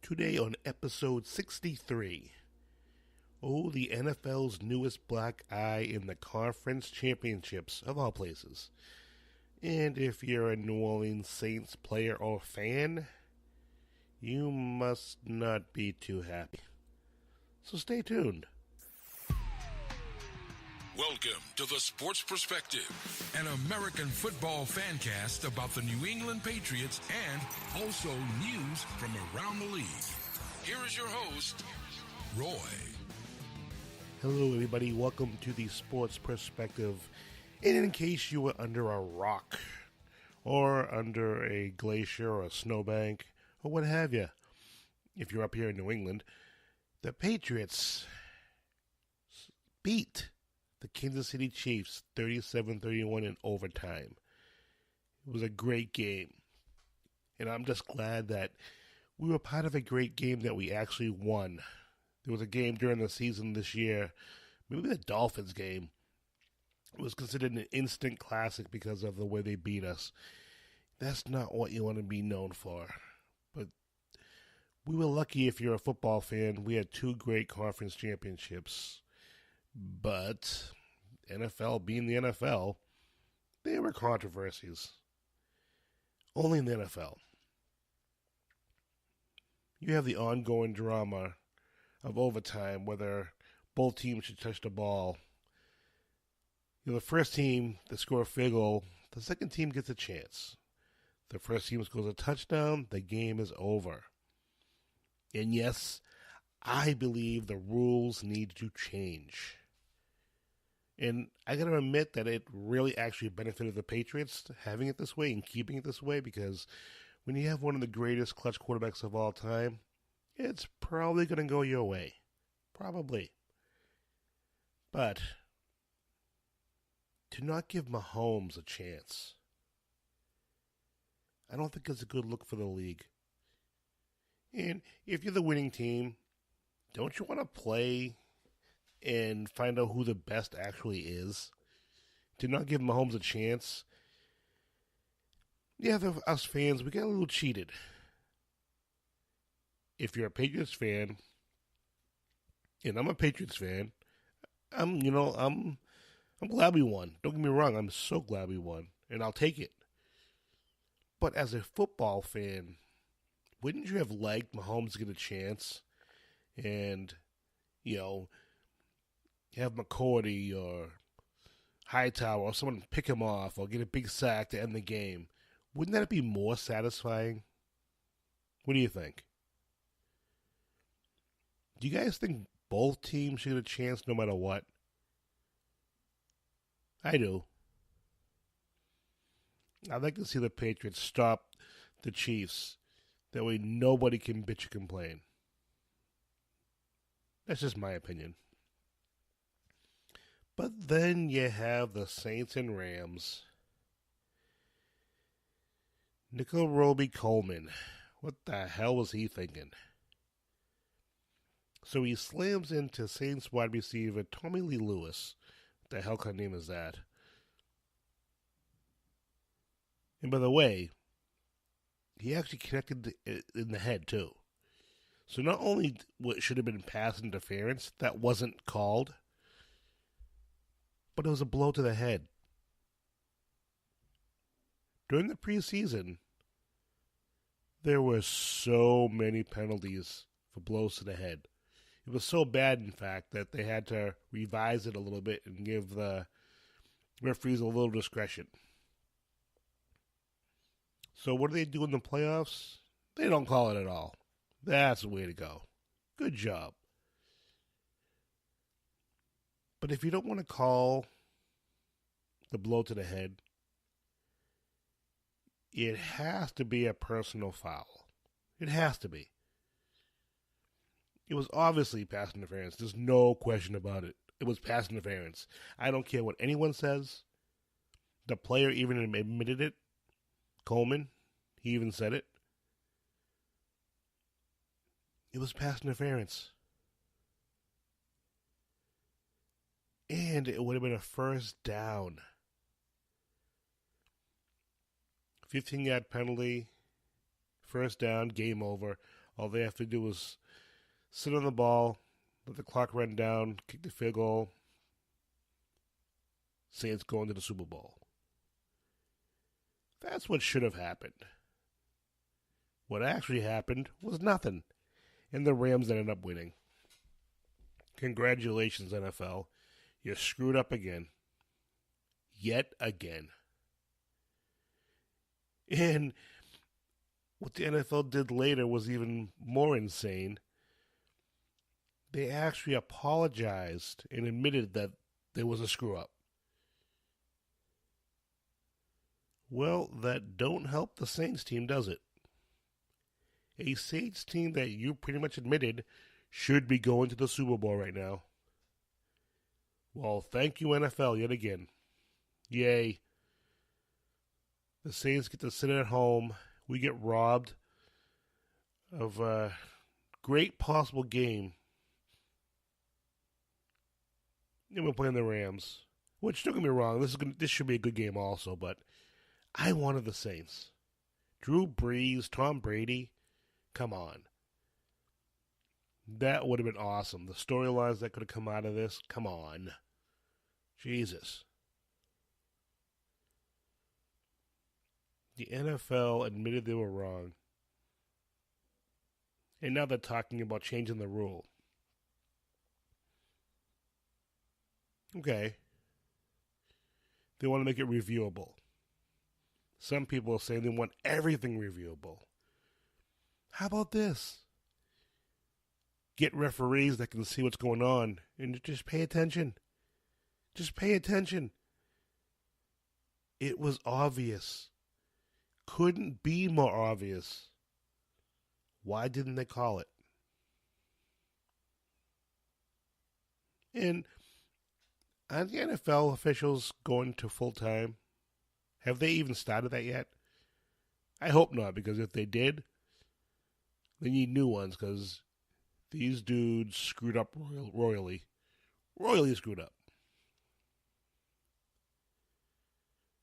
Today on episode 63, the NFL's newest black eye in the conference championships of all places. And if you're a New Orleans Saints player or fan, you must not be too happy. So stay tuned. Welcome to The Sports Perspective, an American football fancast about the New England Patriots and also news from around the league. Here is your host, Roy. Hello, everybody. Welcome to The Sports Perspective. And in case you were under a rock or under a glacier or a snowbank or what have you, if you're up here in New England, the Patriots beat the Kansas City Chiefs 37-31 in overtime. It was a great game. And I'm just glad that we were part of a great game that we actually won. There was a game during the season this year, maybe the Dolphins game. It was considered an instant classic because of the way they beat us. That's not what you want to be known for. But we were lucky if you're a football fan. We had two great conference championships. But NFL being the NFL, there were controversies. Only in the NFL. You have the ongoing drama of overtime, whether both teams should touch the ball. You're the first team to score a field goal, the second team gets a chance. The first team scores a touchdown, the game is over. And yes, I believe the rules need to change. And I got to admit that it really actually benefited the Patriots having it this way and keeping it this way, because when you have one of the greatest clutch quarterbacks of all time, it's probably going to go your way. Probably. But to not give Mahomes a chance, I don't think it's a good look for the league. And if you're the winning team, don't you want to play and find out who the best actually is? To not give Mahomes a chance, yeah, us fans, we got a little cheated. If you're a Patriots fan, and I'm a Patriots fan, I'm glad we won. Don't get me wrong, I'm so glad we won, and I'll take it. But as a football fan, wouldn't you have liked Mahomes to get a chance and, have McCourty or Hightower or someone pick him off or get a big sack to end the game? Wouldn't that be more satisfying? What do you think? Do you guys think both teams should get a chance no matter what? I do. I'd like to see the Patriots stop the Chiefs. That way nobody can bitch or complain. That's just my opinion. But then you have the Saints and Rams. Nickel Roby Coleman. What the hell was he thinking? So he slams into Saints wide receiver Tommy Lee Lewis. What the hell kind of name is that? And by the way, he actually connected in the head too. So not only what should have been pass interference, that wasn't called, but it was a blow to the head. During the preseason, there were so many penalties for blows to the head. It was so bad, in fact, that they had to revise it a little bit and give the referees a little discretion. So what do they do in the playoffs? They don't call it at all. That's the way to go. Good job. But if you don't want to call the blow to the head, it has to be a personal foul. It has to be. It was obviously pass interference. There's no question about it. It was pass interference. I don't care what anyone says. The player even admitted it. Coleman, he even said it. It was pass interference. And it would have been a first down. 15-yard penalty, first down, game over. All they have to do is sit on the ball, let the clock run down, kick the field goal, Saints going to the Super Bowl. That's what should have happened. What actually happened was nothing, and the Rams ended up winning. Congratulations, NFL. You screwed up again. Yet again. And what the NFL did later was even more insane. They actually apologized and admitted that there was a screw-up. Well, that don't help the Saints team, does it? A Saints team that you pretty much admitted should be going to the Super Bowl right now. Well, thank you, NFL, yet again. Yay. The Saints get to sit at home. We get robbed of a great possible game. And we're playing the Rams. Which, don't get me wrong, this should be a good game also, but I wanted the Saints. Drew Brees, Tom Brady, come on. That would have been awesome. The storylines that could have come out of this, come on. Jesus. The NFL admitted they were wrong. And now they're talking about changing the rule. Okay. They want to make it reviewable. Some people are saying they want everything reviewable. How about this? Get referees that can see what's going on and just pay attention. Just pay attention. It was obvious. Couldn't be more obvious. Why didn't they call it? And are the NFL officials going to full-time? Have they even started that yet? I hope not, because if they did, they need new ones, because these dudes screwed up royally. Royally screwed up.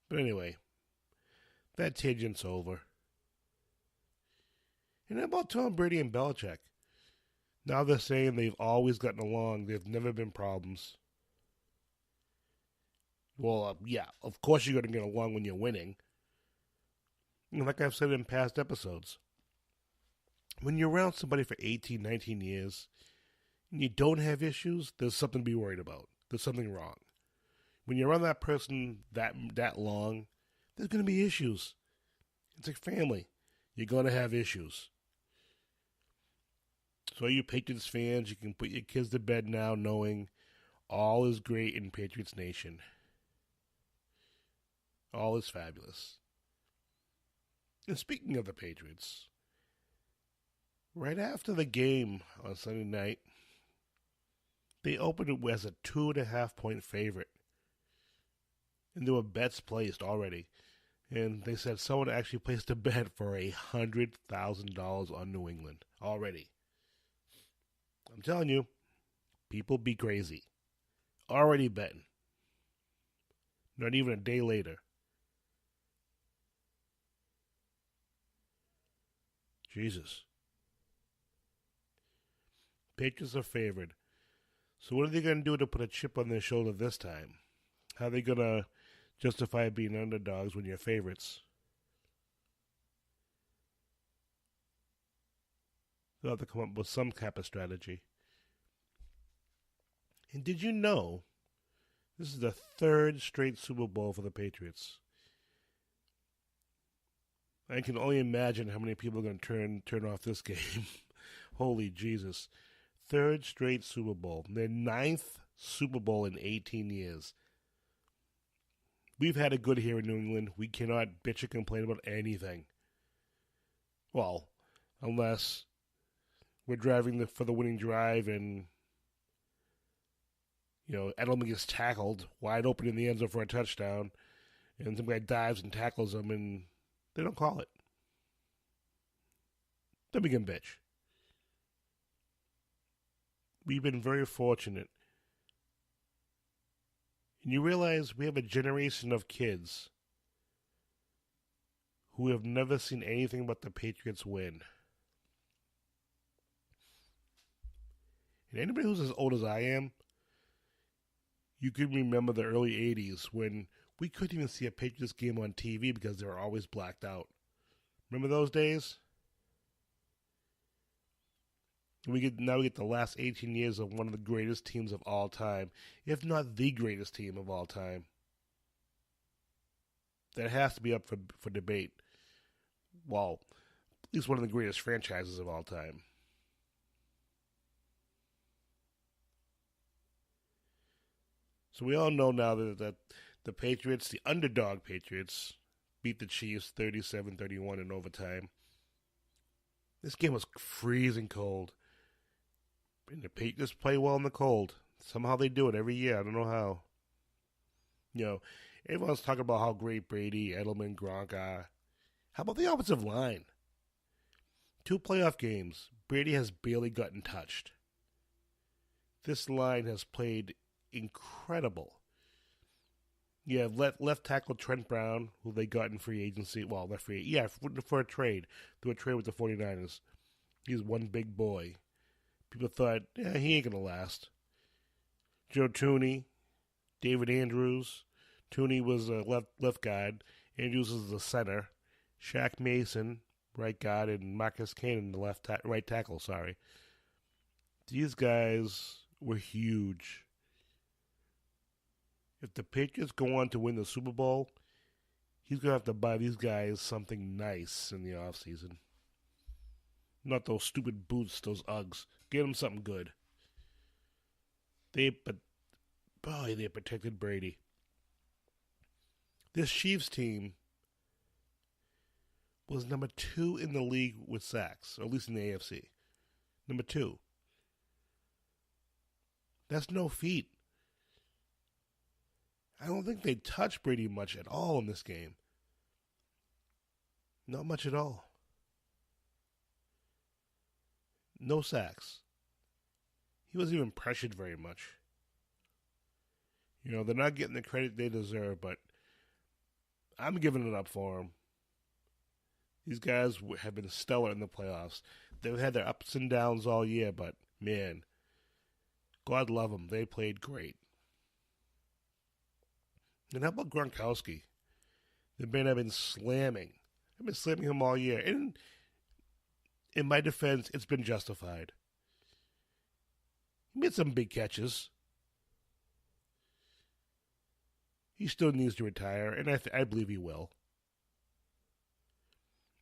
But anyway, that tangent's over. And about Tom Brady and Belichick? Now they're saying they've always gotten along. There've never been problems. Well, yeah, of course you're going to get along when you're winning. And like I've said in past episodes, when you're around somebody for 18, 19 years, and you don't have issues, there's something to be worried about. There's something wrong. When you're around that person that long, there's going to be issues. It's like family. You're going to have issues. So you Patriots fans, you can put your kids to bed now knowing all is great in Patriots Nation. All is fabulous. And speaking of the Patriots, right after the game on Sunday night, they opened it as a 2.5-point favorite. And there were bets placed already. And they said someone actually placed a bet for $100,000 on New England already. I'm telling you, people be crazy. Already betting. Not even a day later. Jesus. Patriots are favored. So what are they going to do to put a chip on their shoulder this time? How are they going to justify being underdogs when you're favorites? They'll have to come up with some type of strategy. And did you know this is the third straight Super Bowl for the Patriots? I can only imagine how many people are going to turn off this game. Holy Jesus. Third straight Super Bowl. Their 9th Super Bowl in 18 years. We've had it good here in New England. We cannot bitch or complain about anything. Well, unless we're driving for the winning drive and, Edelman gets tackled wide open in the end zone for a touchdown, and some guy dives and tackles him, and they don't call it. Then we can bitch. We've been very fortunate. And you realize we have a generation of kids who have never seen anything but the Patriots win. And anybody who's as old as I am, you could remember the early 80s when we couldn't even see a Patriots game on TV because they were always blacked out. Remember those days? Now we get the last 18 years of one of the greatest teams of all time, if not the greatest team of all time. That has to be up for debate. Well, at least one of the greatest franchises of all time. So we all know now that the Patriots, the underdog Patriots, beat the Chiefs 37-31 in overtime. This game was freezing cold. And the Patriots play well in the cold. Somehow they do it every year. I don't know how. You know, everyone's talking about how great Brady, Edelman, Gronk are. How about the offensive line? 2 playoff games. Brady has barely gotten touched. This line has played incredible. You have left tackle Trent Brown, who they got in free agency. Well, not free. Yeah, for a trade. Through a trade with the 49ers. He's one big boy. People thought, yeah, he ain't going to last. Joe Tooney, David Andrews. Tooney was a left guard. Andrews was the center. Shaq Mason, right guard, and Marcus Cannon, the right tackle, sorry. These guys were huge. If the Patriots go on to win the Super Bowl, he's going to have to buy these guys something nice in the offseason. Not those stupid boots, those Uggs. Get them something good. They protected Brady. This Chiefs team was number 2 in the league with sacks, or at least in the AFC. Number 2. That's no feat. I don't think they touched Brady much at all in this game. Not much at all. No sacks. He wasn't even pressured very much. You know, they're not getting the credit they deserve, but I'm giving it up for them. These guys have been stellar in the playoffs. They've had their ups and downs all year, but, man, God love them. They played great. And how about Gronkowski? The man I've been slamming. I've been slamming him all year. And in my defense, it's been justified. He made some big catches. He still needs to retire, and I believe he will.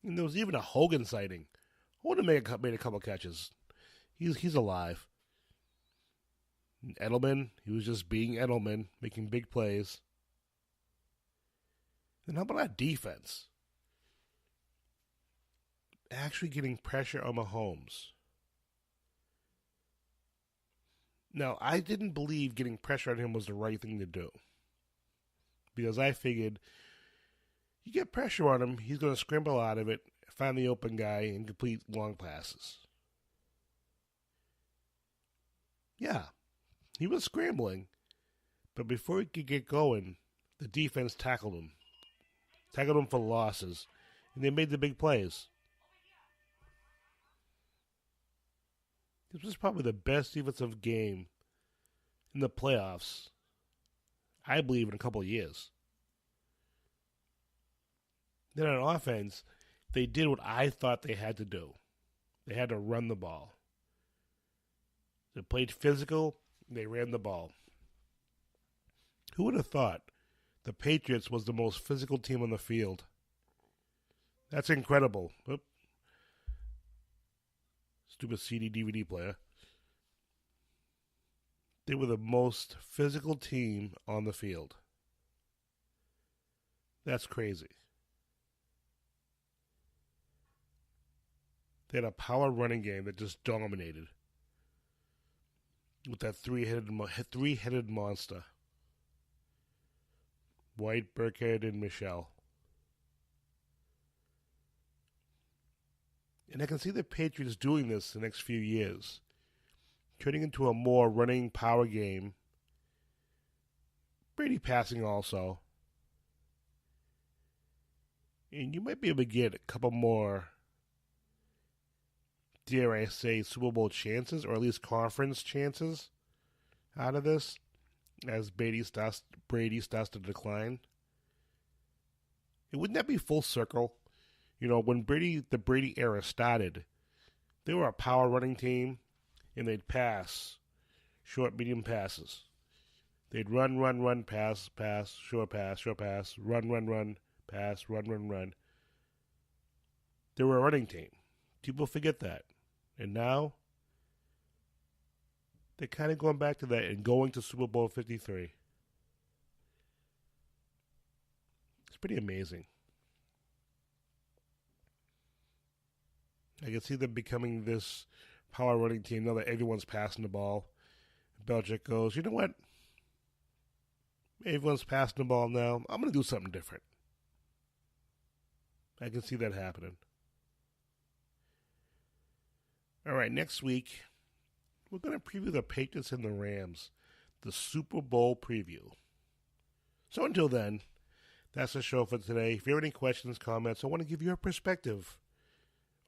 And there was even a Hogan sighting. Hogan made a couple catches. He's alive. And Edelman, he was just being Edelman, making big plays. Then how about our defense? Actually getting pressure on Mahomes. Now, I didn't believe getting pressure on him was the right thing to do. Because I figured, you get pressure on him, he's going to scramble out of it, find the open guy, and complete long passes. Yeah, he was scrambling. But before he could get going, the defense tackled him. Tackled him for losses. And they made the big plays. This was probably the best defensive game in the playoffs, I believe, in a couple of years. Then on offense, they did what I thought they had to do. They had to run the ball. They played physical, they ran the ball. Who would have thought the Patriots was the most physical team on the field? That's incredible. Oop. Stupid CD DVD player. They were the most physical team on the field. That's crazy. They had a power running game that just dominated. With that three-headed monster. White, Burkhead, and Michelle. And I can see the Patriots doing this the next few years. Turning into a more running power game. Brady passing also. And you might be able to get a couple more dare I say, Super Bowl chances, or at least conference chances out of this as Brady starts to decline. Wouldn't that be full circle? When the Brady era started, they were a power running team, and they'd pass short, medium passes. They'd run, pass, short pass, run, pass, run. They were a running team. People forget that. And now, they're kind of going back to that and going to Super Bowl 53. It's pretty amazing. I can see them becoming this power running team now that everyone's passing the ball. Belichick goes, you know what? Everyone's passing the ball now. I'm going to do something different. I can see that happening. All right, next week, we're going to preview the Patriots and the Rams, the Super Bowl preview. So until then, that's the show for today. If you have any questions, comments, I want to give your perspective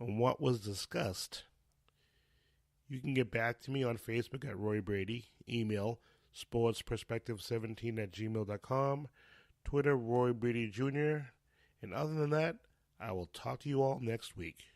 on what was discussed. You can get back to me on Facebook at Roy Brady, email sportsperspective17@gmail.com, Twitter Roy Brady Jr., and other than that, I will talk to you all next week.